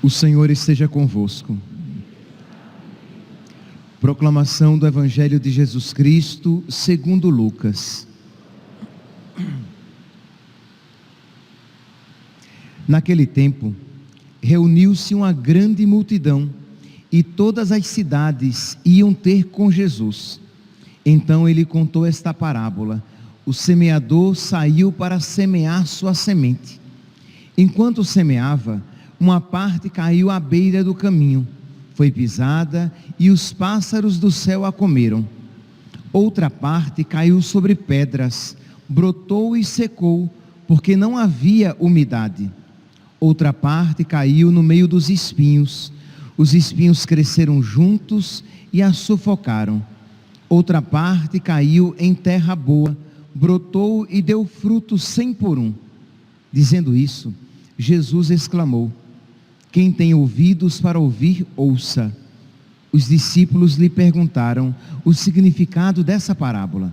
O Senhor esteja convosco. Proclamação do Evangelho de Jesus Cristo, segundo Lucas. Naquele tempo, reuniu-se uma grande multidão, e todas as cidades iam ter com Jesus. Então ele contou esta parábola: o semeador saiu para semear sua semente. Enquanto semeava, uma parte caiu à beira do caminho, foi pisada e os pássaros do céu a comeram. Outra parte caiu sobre pedras, brotou e secou, porque não havia umidade. Outra parte caiu no meio dos espinhos. Os espinhos cresceram juntos e a sufocaram. Outra parte caiu em terra boa, brotou e deu fruto 100 por 1. Dizendo isso, Jesus exclamou: quem tem ouvidos para ouvir, ouça. Os discípulos lhe perguntaram o significado dessa parábola.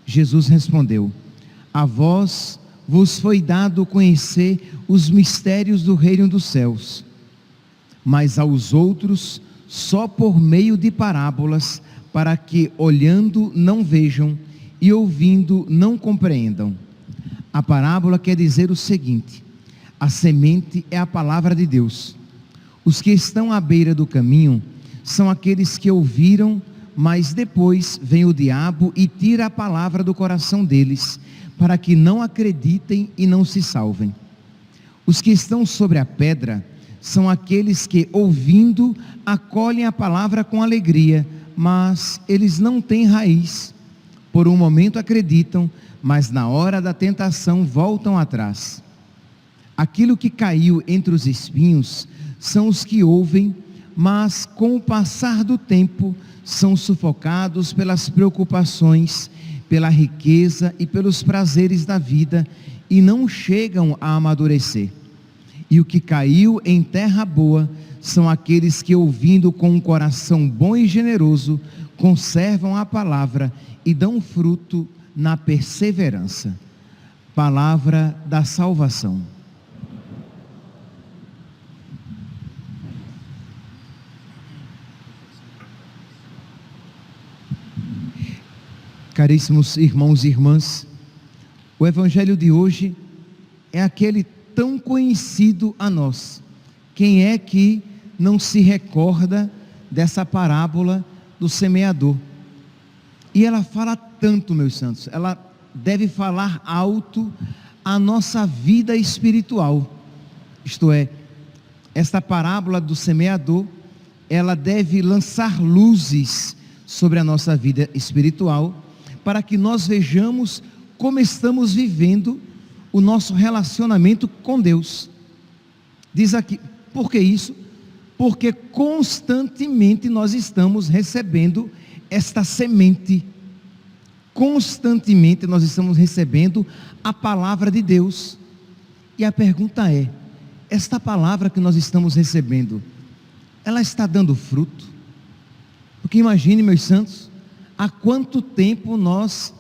Jesus respondeu: a vós vos foi dado conhecer os mistérios do reino dos céus, mas aos outros só por meio de parábolas, para que olhando não vejam e ouvindo não compreendam. A parábola quer dizer o seguinte: a semente é a palavra de Deus. Os que estão à beira do caminho são aqueles que ouviram, mas depois vem o diabo e tira a palavra do coração deles, para que não acreditem e não se salvem. Os que estão sobre a pedra são aqueles que, ouvindo, acolhem a palavra com alegria, mas eles não têm raiz. Por um momento acreditam, mas na hora da tentação voltam atrás. Aquilo que caiu entre os espinhos são os que ouvem, mas com o passar do tempo são sufocados pelas preocupações, pela riqueza e pelos prazeres da vida, e não chegam a amadurecer. E o que caiu em terra boa são aqueles que, ouvindo com um coração bom e generoso, conservam a palavra e dão fruto na perseverança. Palavra da salvação. Caríssimos irmãos e irmãs, o Evangelho de hoje é aquele tão conhecido a nós. Quem é que não se recorda dessa parábola do semeador? E ela fala tanto, meus santos, ela deve falar alto a nossa vida espiritual. Isto é, esta parábola do semeador, ela deve lançar luzes sobre a nossa vida espiritual, para que nós vejamos como estamos vivendo o nosso relacionamento com Deus. Diz aqui, por que isso? Porque constantemente nós estamos recebendo esta semente. Constantemente nós estamos recebendo a palavra de Deus. E a pergunta é: esta palavra que nós estamos recebendo, ela está dando fruto? Porque imagine, meus santos, há quanto tempo nós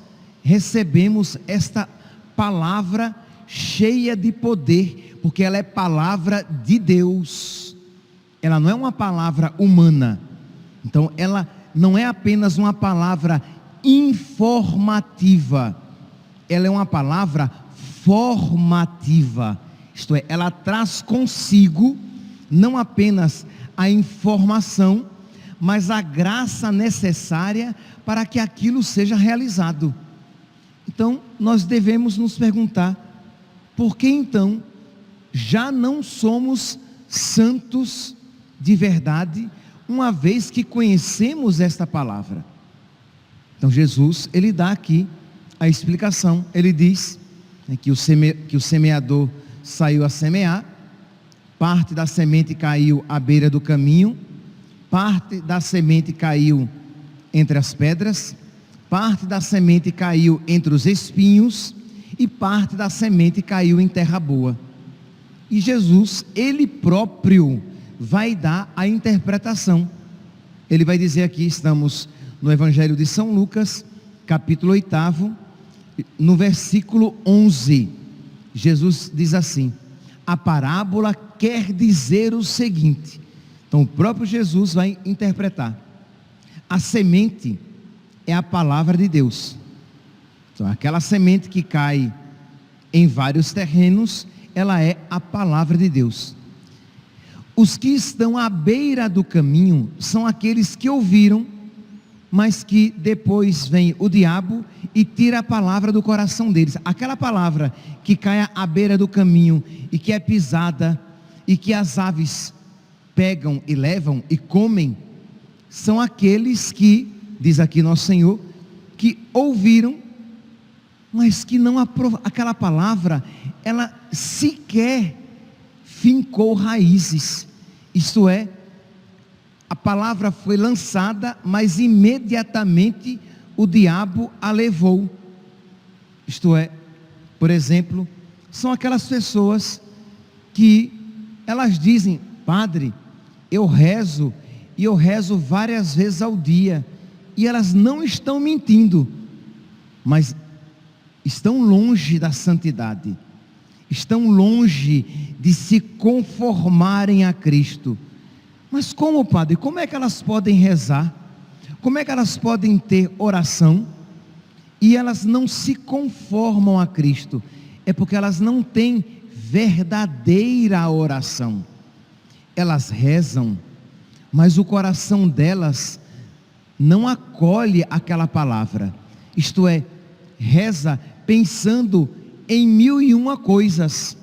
recebemos esta palavra cheia de poder, porque ela é palavra de Deus, ela não é uma palavra humana. Então ela não é apenas uma palavra informativa, ela é uma palavra formativa, isto é, ela traz consigo não apenas a informação, mas a graça necessária para que aquilo seja realizado. Então, nós devemos nos perguntar: por que então já não somos santos de verdade, uma vez que conhecemos esta palavra? Então Jesus, ele dá aqui a explicação. Ele diz que o semeador saiu a semear, parte da semente caiu à beira do caminho, parte da semente caiu entre as pedras, parte da semente caiu entre os espinhos, e parte da semente caiu em terra boa. E Jesus, ele próprio, vai dar a interpretação. Ele vai dizer aqui, estamos no Evangelho de São Lucas, capítulo 8, no versículo 11. Jesus diz assim: a parábola quer dizer o seguinte. Então o próprio Jesus vai interpretar. A semente é a palavra de Deus. Então aquela semente que cai em vários terrenos, ela é a palavra de Deus. Os que estão à beira do caminho são aqueles que ouviram, mas que depois vem o diabo e tira a palavra do coração deles. Aquela palavra que cai à beira do caminho e que é pisada e que as aves pegam e levam e comem, são aqueles que, diz aqui nosso Senhor, que ouviram, mas que não aquela palavra, ela sequer fincou raízes. Isto é, a palavra foi lançada, mas imediatamente o diabo a levou. Isto é, por exemplo, são aquelas pessoas que elas dizem: padre, eu rezo, e eu rezo várias vezes ao dia, e elas não estão mentindo, mas estão longe da santidade, estão longe de se conformarem a Cristo. Mas como, padre? Como é que elas podem rezar? Como é que elas podem ter oração e elas não se conformam a Cristo? É porque elas não têm verdadeira oração. Elas rezam, mas o coração delas não acolhe aquela palavra. Isto é, reza pensando em 1001 coisas,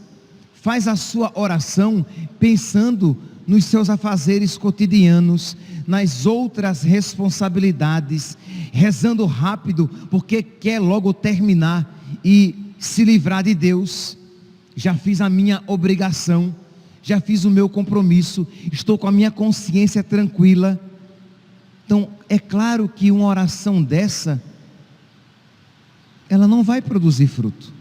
faz a sua oração pensando nos seus afazeres cotidianos, nas outras responsabilidades, rezando rápido, porque quer logo terminar e se livrar de Deus. Já fiz a minha obrigação, já fiz o meu compromisso, estou com a minha consciência tranquila. Então, é claro que uma oração dessa, ela não vai produzir fruto.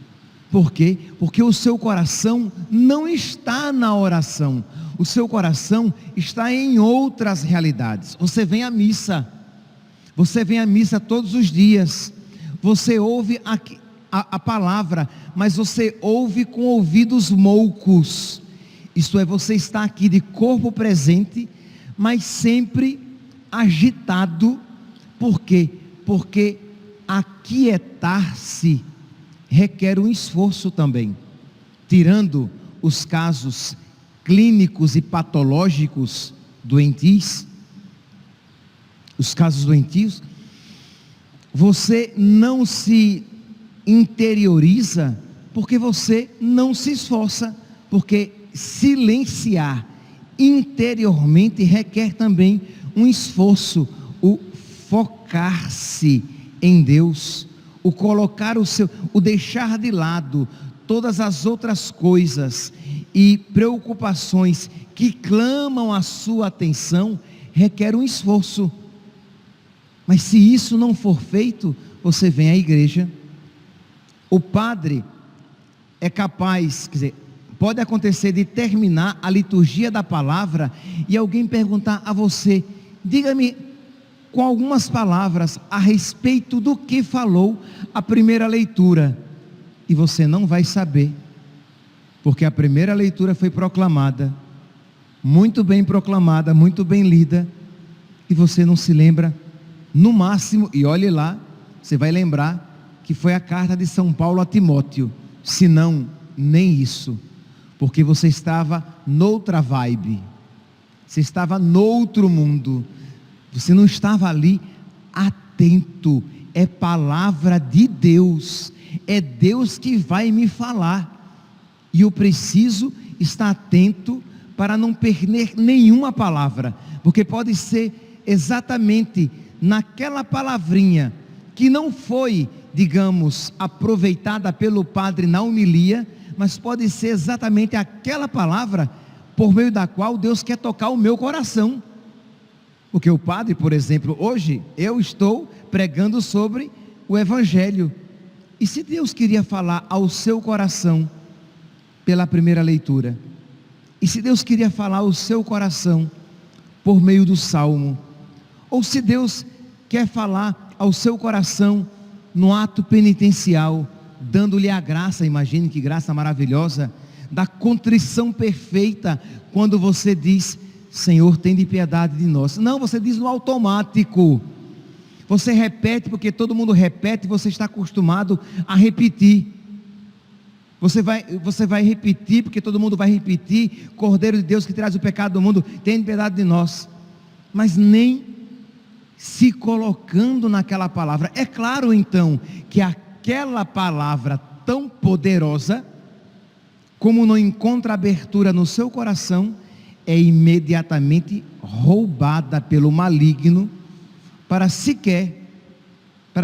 Por quê? Porque o seu coração não está na oração, o seu coração está em outras realidades. Você vem à missa todos os dias, você ouve a palavra, mas você ouve com ouvidos moucos. Isto é, você está aqui de corpo presente, mas sempre agitado. Por quê? Porque aquietar-se requer um esforço também. Tirando os casos clínicos e patológicos doentios, os casos doentios, você não se interioriza porque você não se esforça, porque silenciar interiormente requer também um esforço, o focar-se em Deus, o colocar o deixar de lado todas as outras coisas e preocupações que clamam a sua atenção, requer um esforço. Mas se isso não for feito, você vem à igreja, o padre é capaz, quer dizer, pode acontecer de terminar a liturgia da palavra e alguém perguntar a você: diga-me com algumas palavras a respeito do que falou a primeira leitura, e você não vai saber, porque a primeira leitura foi proclamada, muito bem proclamada, muito bem lida, e você não se lembra, no máximo, e olhe lá, você vai lembrar que foi a carta de São Paulo a Timóteo, se não, nem isso, porque você estava noutra vibe, você estava noutro mundo, você não estava ali atento. É palavra de Deus, é Deus que vai me falar, e eu preciso estar atento para não perder nenhuma palavra, porque pode ser exatamente naquela palavrinha que não foi, digamos, aproveitada pelo padre na homilia, mas pode ser exatamente aquela palavra por meio da qual Deus quer tocar o meu coração. Porque o padre, por exemplo, hoje eu estou pregando sobre o Evangelho, e se Deus queria falar ao seu coração pela primeira leitura, E se Deus queria falar ao seu coração por meio do salmo, ou se Deus quer falar ao seu coração no ato penitencial, dando-lhe a graça, imagine que graça maravilhosa, da contrição perfeita, quando você diz: Senhor, tem de piedade de nós. Não, você diz no automático, você repete porque todo mundo repete, você está acostumado a repetir. Você vai repetir porque todo mundo vai repetir: Cordeiro de Deus que traz o pecado do mundo, tem de piedade de nós. Mas nem se colocando naquela palavra. É claro então que aquela palavra tão poderosa, como não encontra abertura no seu coração, é imediatamente roubada pelo maligno, para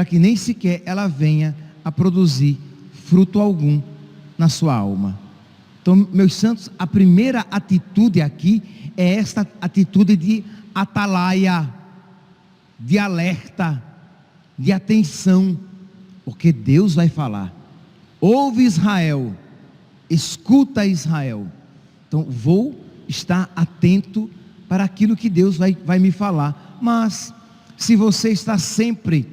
que nem sequer ela venha a produzir fruto algum na sua alma. Então, meus santos, a primeira atitude aqui é esta atitude de atalaia, de alerta, de atenção, porque Deus vai falar. Ouve, Israel, escuta, Israel. Então vou estar atento para aquilo que Deus vai me falar. Mas se você está sempre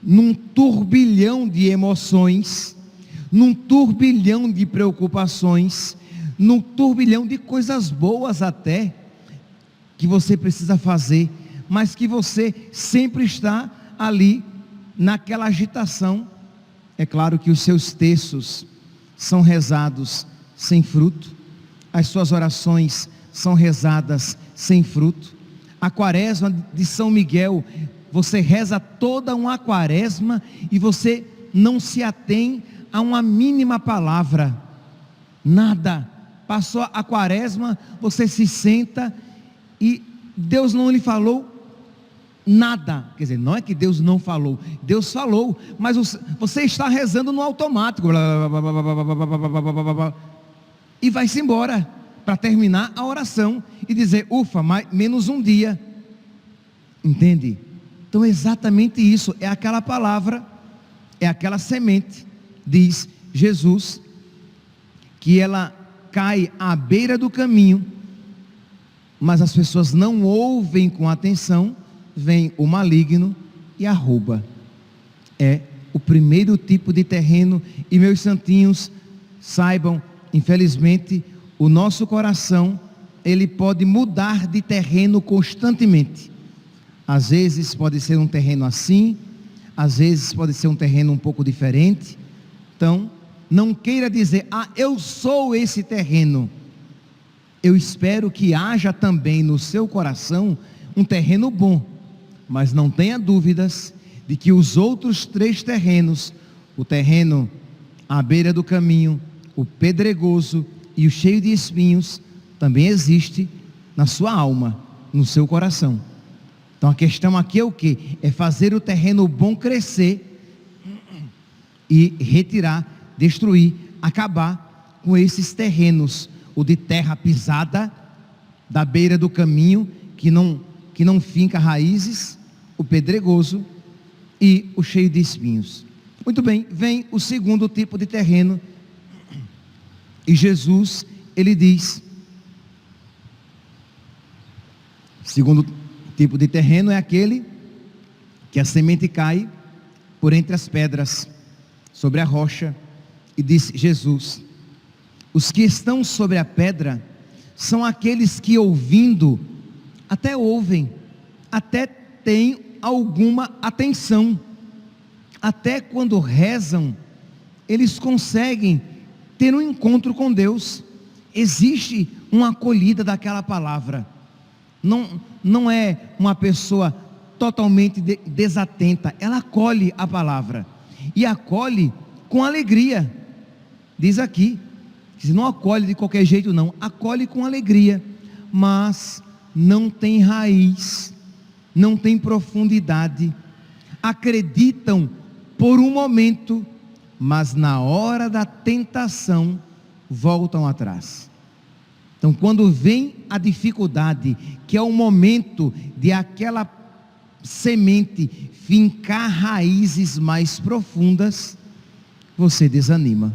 num turbilhão de emoções, num turbilhão de preocupações, num turbilhão de coisas boas até, que você precisa fazer, mas que você sempre está ali, naquela agitação, é claro que os seus textos são rezados sem fruto, as suas orações são rezadas sem fruto. A quaresma de São Miguel, você reza toda uma quaresma e você não se atém a uma mínima palavra, nada. Passou a quaresma, você se senta e Deus não lhe falou nada. Quer dizer, não é que Deus não falou, Deus falou, mas você está rezando no automático, e vai-se embora para terminar a oração e dizer: ufa, menos um dia. Entende? Então é exatamente isso, é aquela palavra, é aquela semente, diz Jesus, que ela cai à beira do caminho, mas as pessoas não ouvem com atenção, vem o maligno e a rouba. É o primeiro tipo de terreno. E meus santinhos, saibam, infelizmente, o nosso coração, ele pode mudar de terreno constantemente. Às vezes pode ser um terreno assim, às vezes pode ser um terreno um pouco diferente. Então, não queira dizer: ah, eu sou esse terreno. Eu espero que haja também no seu coração um terreno bom, mas não tenha dúvidas de que os outros 3 terrenos, o terreno à beira do caminho, o pedregoso e o cheio de espinhos, também existe na sua alma, no seu coração. Então a questão aqui é o quê? É fazer o terreno bom crescer e retirar, destruir, acabar com esses terrenos, o de terra pisada, da beira do caminho, que não finca raízes, o pedregoso e o cheio de espinhos. Muito bem, vem o segundo tipo de terreno, e Jesus, ele diz: o segundo tipo de terreno é aquele que a semente cai por entre as pedras, sobre a rocha, e diz Jesus: os que estão sobre a pedra são aqueles que, ouvindo, até ouvem, até têm alguma atenção, até quando rezam, eles conseguem ter um encontro com Deus, existe uma acolhida daquela palavra, não é uma pessoa totalmente desatenta, ela acolhe a palavra, e acolhe com alegria. Diz aqui, que não acolhe de qualquer jeito não, acolhe com alegria, mas não tem raiz, não tem profundidade, acreditam por um momento, mas na hora da tentação voltam atrás. Então quando vem a dificuldade, que é o momento de aquela semente fincar raízes mais profundas, você desanima,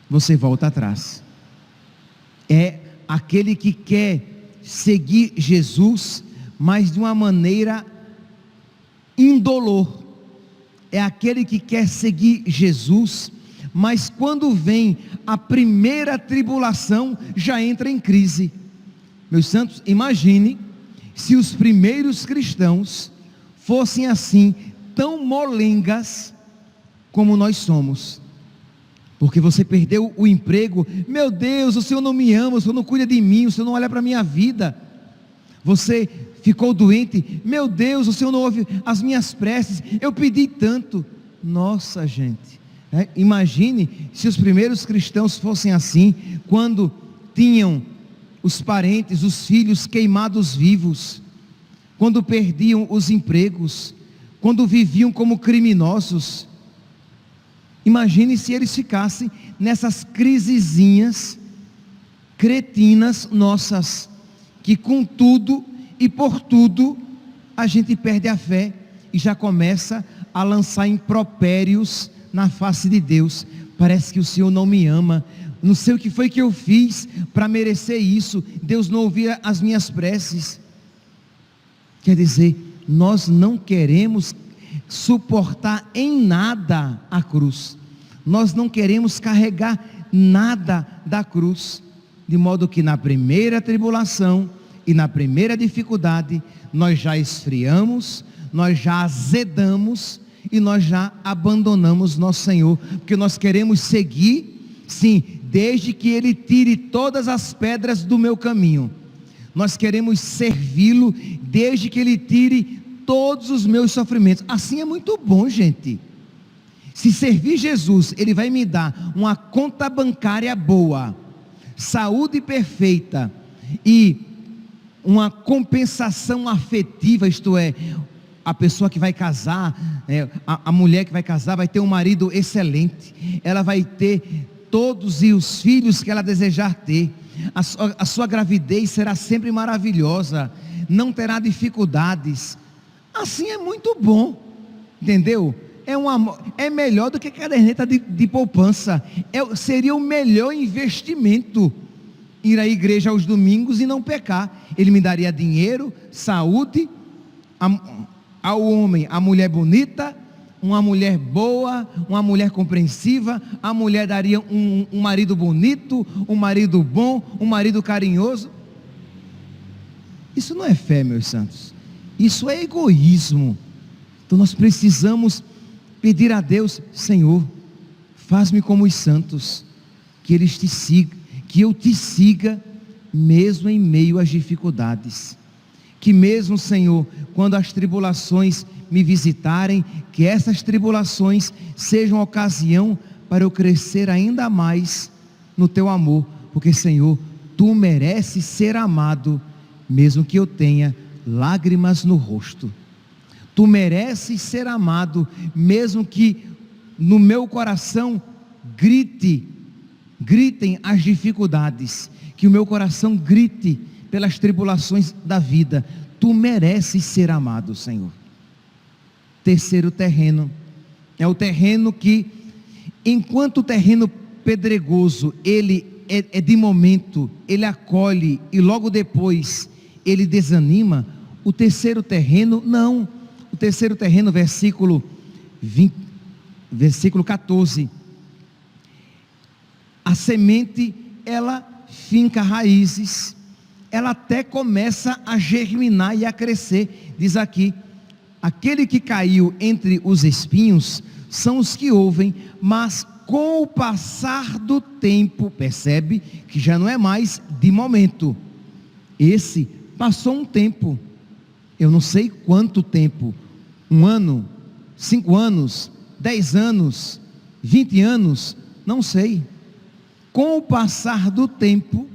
você volta atrás. É aquele que quer seguir Jesus, mas de uma maneira indolor. É aquele que quer seguir Jesus, mas quando vem a primeira tribulação, já entra em crise. Meus santos, imagine se os primeiros cristãos fossem assim, tão molengas como nós somos. Porque você perdeu o emprego, meu Deus, o Senhor não me ama, o Senhor não cuida de mim, o Senhor não olha para a minha vida. Você ficou doente, meu Deus, o Senhor não ouve as minhas preces, eu pedi tanto. Nossa, gente, imagine se os primeiros cristãos fossem assim, quando tinham os parentes, os filhos queimados vivos, quando perdiam os empregos, quando viviam como criminosos. Imagine se eles ficassem nessas crisezinhas cretinas nossas, que com tudo e por tudo a gente perde a fé e já começa a lançar impropérios na face de Deus. Parece que o Senhor não me ama, não sei o que foi que eu fiz para merecer isso, Deus não ouvia as minhas preces. Quer dizer, nós não queremos suportar em nada a cruz, nós não queremos carregar nada da cruz, de modo que na primeira tribulação e na primeira dificuldade, nós já esfriamos, nós já azedamos e nós já abandonamos nosso Senhor, porque nós queremos seguir, sim, desde que Ele tire todas as pedras do meu caminho. Nós queremos servi-lo desde que Ele tire todos os meus sofrimentos. Assim é muito bom, gente. Se servir Jesus, Ele vai me dar uma conta bancária boa, saúde perfeita e uma compensação afetiva, isto é, a pessoa que vai casar, a mulher que vai casar vai ter um marido excelente, ela vai ter todos os filhos que ela desejar ter, a sua gravidez será sempre maravilhosa, não terá dificuldades. Assim é muito bom, entendeu? É melhor do que caderneta de poupança, seria o melhor investimento, ir à igreja aos domingos e não pecar. Ele me daria dinheiro, saúde, ao homem, a mulher bonita, uma mulher boa, uma mulher compreensiva, a mulher daria um marido bonito, um marido bom, um marido carinhoso. Isso não é fé, meus santos, isso é egoísmo. Então nós precisamos pedir a Deus: Senhor, faz-me como os santos, que eles te sigam, que eu te siga mesmo em meio às dificuldades, que mesmo, Senhor, quando as tribulações me visitarem, que essas tribulações sejam ocasião para eu crescer ainda mais no teu amor, porque, Senhor, tu mereces ser amado, mesmo que eu tenha lágrimas no rosto. Tu mereces ser amado, mesmo que no meu coração gritem as dificuldades, que o meu coração grite pelas tribulações da vida. Tu mereces ser amado, Senhor. Terceiro terreno, é o terreno que, enquanto o terreno pedregoso, ele é de momento, ele acolhe e logo depois ele desanima. O terceiro terreno, não. O terceiro terreno, versículo 14, a semente, ela finca raízes, ela até começa a germinar e a crescer. Diz aqui: aquele que caiu entre os espinhos são os que ouvem, mas com o passar do tempo, percebe que já não é mais de momento, esse passou um tempo, eu não sei quanto tempo, 1 ano, 5 anos, 10 anos, 20 anos, não sei. Com o passar do tempo,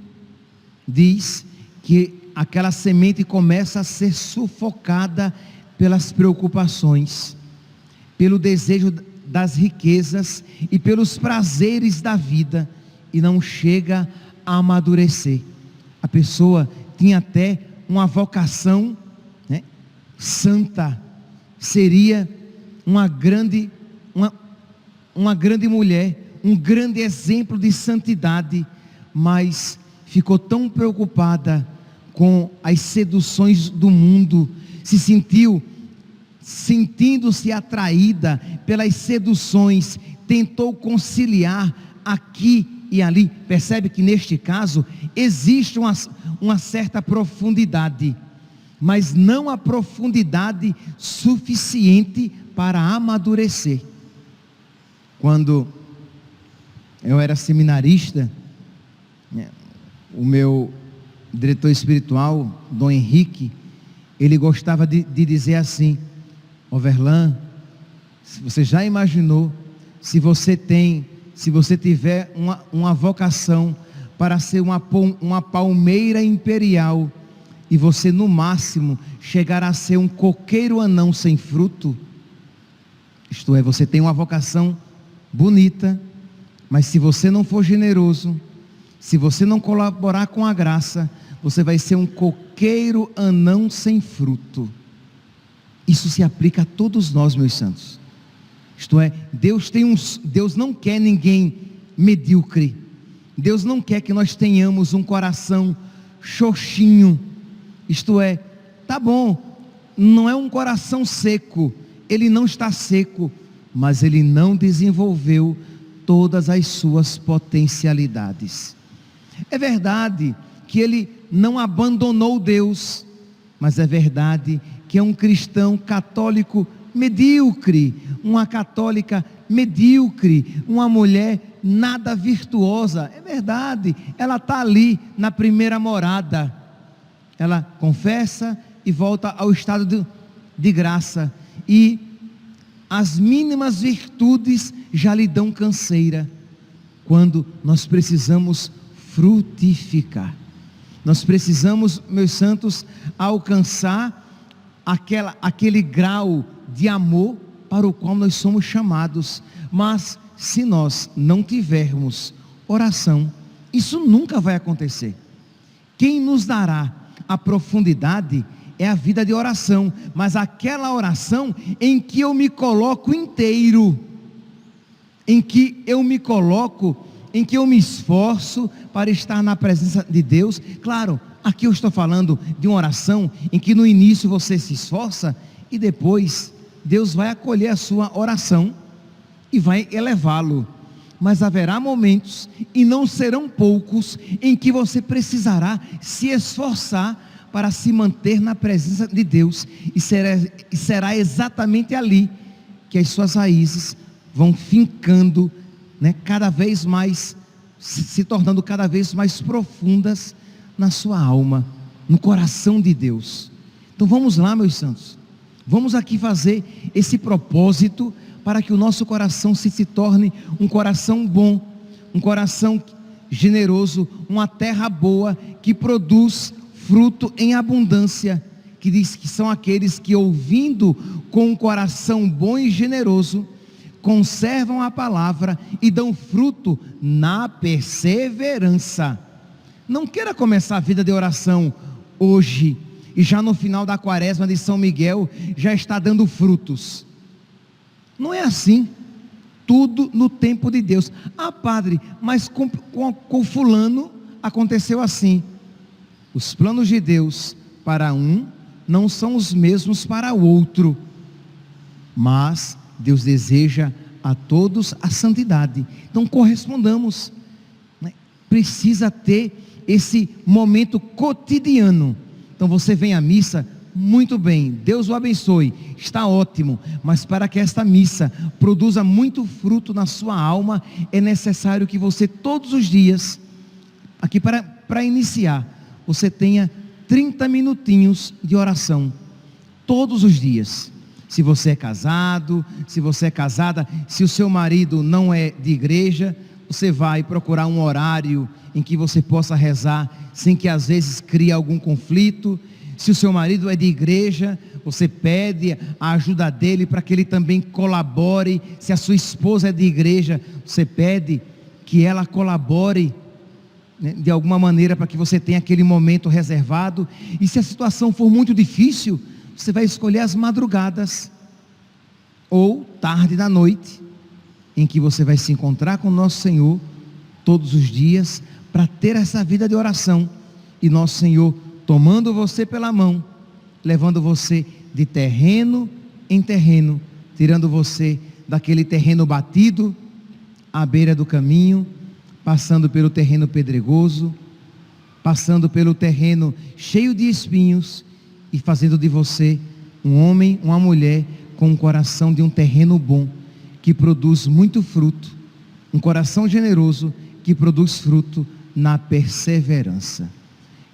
diz que aquela semente começa a ser sufocada pelas preocupações, pelo desejo das riquezas e pelos prazeres da vida, e não chega a amadurecer. A pessoa tinha até uma vocação, santa, seria uma grande mulher, um grande exemplo de santidade, mas ficou tão preocupada com as seduções do mundo, sentindo-se atraída pelas seduções, tentou conciliar aqui e ali. Percebe que neste caso existe uma certa profundidade, mas não a profundidade suficiente para amadurecer. Quando eu era seminarista, o meu diretor espiritual, Dom Henrique, ele gostava de dizer assim: Overlan, você já imaginou se você tiver uma vocação para ser uma palmeira imperial, e você no máximo chegar a ser um coqueiro anão sem fruto? Isto é, você tem uma vocação bonita, mas se você não for generoso, se você não colaborar com a graça, você vai ser um coqueiro anão sem fruto. Isso se aplica a todos nós, meus santos. Isto é, Deus não quer ninguém medíocre. Deus não quer que nós tenhamos um coração xoxinho. Isto é, tá bom, não é um coração seco, ele não está seco, mas ele não desenvolveu todas as suas potencialidades. É verdade que ele não abandonou Deus, mas é verdade que é um cristão católico medíocre, uma católica medíocre, uma mulher nada virtuosa. É verdade, ela está ali na primeira morada, ela confessa e volta ao estado de graça, e as mínimas virtudes já lhe dão canseira, quando nós precisamos frutificar. Nós precisamos, meus santos, alcançar aquele grau de amor para o qual nós somos chamados. Mas se nós não tivermos oração, isso nunca vai acontecer. Quem nos dará a profundidade é a vida de oração, mas aquela oração em que eu me coloco inteiro, em que eu me esforço para estar na presença de Deus. Claro, aqui eu estou falando de uma oração em que no início você se esforça e depois Deus vai acolher a sua oração e vai elevá-lo. Mas haverá momentos, e não serão poucos, em que você precisará se esforçar para se manter na presença de Deus, e será exatamente ali que as suas raízes vão fincando, cada vez mais, se tornando cada vez mais profundas na sua alma, no coração de Deus. Então vamos lá, meus santos, vamos aqui fazer esse propósito, para que o nosso coração se torne um coração bom, um coração generoso, uma terra boa, que produz fruto em abundância, que diz que são aqueles que, ouvindo com um coração bom e generoso, conservam a palavra e dão fruto na perseverança. Não queira começar a vida de oração hoje, e já no final da quaresma de São Miguel, já está dando frutos. Não é assim. Tudo no tempo de Deus. Ah, padre, mas com fulano aconteceu assim. Os planos de Deus para um não são os mesmos para o outro, mas Deus deseja a todos a santidade. Então correspondamos, Precisa ter esse momento cotidiano. Então você vem à missa, muito bem, Deus o abençoe, está ótimo, mas para que esta missa produza muito fruto na sua alma, é necessário que você todos os dias, aqui para iniciar, você tenha 30 minutinhos de oração, todos os dias. Se você é casado, se você é casada, se o seu marido não é de igreja, você vai procurar um horário em que você possa rezar, sem que às vezes crie algum conflito. Se o seu marido é de igreja, você pede a ajuda dele para que ele também colabore. Se a sua esposa é de igreja, você pede que ela colabore, de alguma maneira, para que você tenha aquele momento reservado. E se a situação for muito difícil, você vai escolher as madrugadas ou tarde da noite, em que você vai se encontrar com o nosso Senhor todos os dias, para ter essa vida de oração. E nosso Senhor, tomando você pela mão, levando você de terreno em terreno, tirando você daquele terreno batido, à beira do caminho, passando pelo terreno pedregoso, passando pelo terreno cheio de espinhos, e fazendo de você um homem, uma mulher, com um coração de um terreno bom, que produz muito fruto, um coração generoso, que produz fruto na perseverança.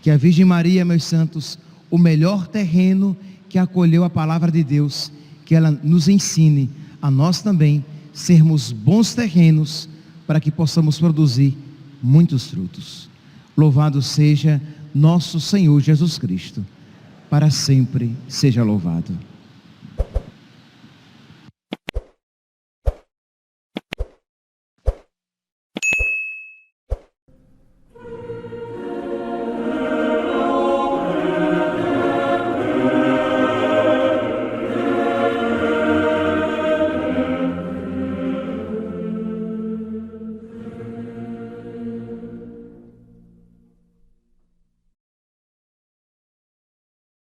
Que a Virgem Maria, meus santos, o melhor terreno que acolheu a palavra de Deus, que ela nos ensine a nós também sermos bons terrenos, para que possamos produzir muitos frutos. Louvado seja nosso Senhor Jesus Cristo, para sempre seja louvado.